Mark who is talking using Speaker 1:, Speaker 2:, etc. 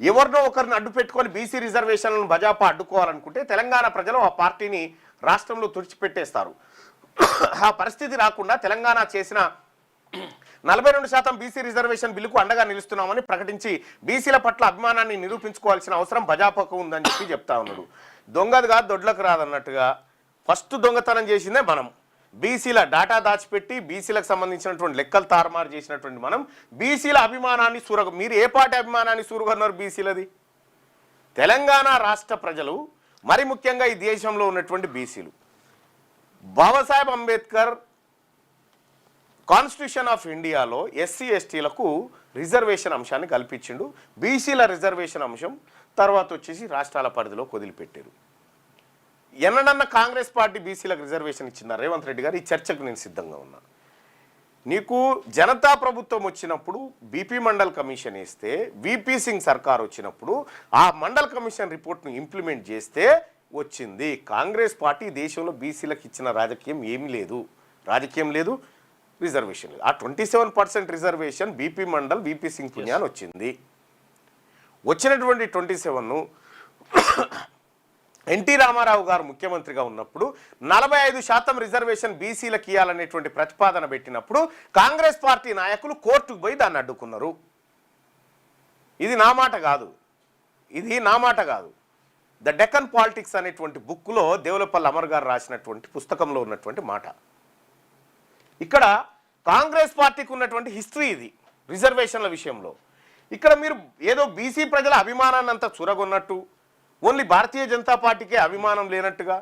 Speaker 1: ఎవరినో ఒకరిని అడ్డు పెట్టుకొని బీసీ రిజర్వేషన్లను బజాపా అడ్డుకోవాలనుకుంటే తెలంగాణ ప్రజలు ఆ పార్టీని రాష్ట్రంలో తుడిచిపెట్టేస్తారు. ఆ పరిస్థితి రాకుండా తెలంగాణ చేసిన 42% బీసీ రిజర్వేషన్ బిల్లుకు అండగా నిలుస్తున్నామని ప్రకటించి బీసీల పట్ల అభిమానాన్ని నిరూపించుకోవాల్సిన అవసరం బజాపాకు ఉందని చెప్తా ఉన్నాడు. దొంగది కాదు దొడ్లకు రాదన్నట్టుగా ఫస్ట్ దొంగతనం చేసిందే మనం. బీసీల డాటా దాచిపెట్టి బీసీలకు సంబంధించినటువంటి లెక్కలు తారుమారు చేసినటువంటి మనం బీసీల అభిమానాన్ని మీరు ఏ పార్టీ అభిమానాన్ని సూరుగన్నారు? బీసీలది. తెలంగాణ రాష్ట్ర ప్రజలు, మరి ముఖ్యంగా ఈ దేశంలో ఉన్నటువంటి బీసీలు, బాబాసాహెబ్ అంబేద్కర్ కాన్స్టిట్యూషన్ ఆఫ్ ఇండియాలో ఎస్సీ ఎస్టీలకు రిజర్వేషన్ అంశాన్ని కల్పించిండు. బీసీల రిజర్వేషన్ అంశం తర్వాత వచ్చేసి రాష్ట్రాల పరిధిలో వదిలిపెట్టారు. ఎన్నడన్నా కాంగ్రెస్ పార్టీ బీసీలకు రిజర్వేషన్ ఇచ్చిందా? రేవంత్ రెడ్డి గారు, ఈ చర్చకు నేను సిద్ధంగా ఉన్నా. నీకు జనతా ప్రభుత్వం వచ్చినప్పుడు బీపీ మండల్ కమిషన్ వేస్తే, విపి సింగ్ సర్కార్ వచ్చినప్పుడు ఆ మండల్ కమిషన్ రిపోర్ట్ను ఇంప్లిమెంట్ చేస్తే వచ్చింది. కాంగ్రెస్ పార్టీ దేశంలో బీసీలకు ఇచ్చిన రాజకీయం ఏమీ లేదు, రిజర్వేషన్ లేదు. ఆ 27% reservation BP mandal VP Singh పుణ్యాన్ని వచ్చింది. వచ్చినటువంటి 27ను ఎన్టీ రామారావు గారు ముఖ్యమంత్రిగా ఉన్నప్పుడు 45% రిజర్వేషన్ బీసీలకు ఇవ్వాలనేటువంటి ప్రతిపాదన పెట్టినప్పుడు కాంగ్రెస్ పార్టీ నాయకులు కోర్టుకు పోయి దాన్ని అడ్డుకున్నారు. ఇది నా మాట కాదు. ద డెక్కన్ పాలిటిక్స్ అనేటువంటి బుక్లో దేవులపల్లి అమర్ గారు రాసినటువంటి పుస్తకంలో ఉన్నటువంటి మాట. ఇక్కడ కాంగ్రెస్ పార్టీకి ఉన్నటువంటి హిస్టరీ ఇది రిజర్వేషన్ల విషయంలో. ఇక్కడ మీరు ఏదో బీసీ ప్రజల అభిమానాన్ని అంతా చురగొన్నట్టు, ఓన్లీ భారతీయ జనతా పార్టీకే అభిమానం లేనట్టుగా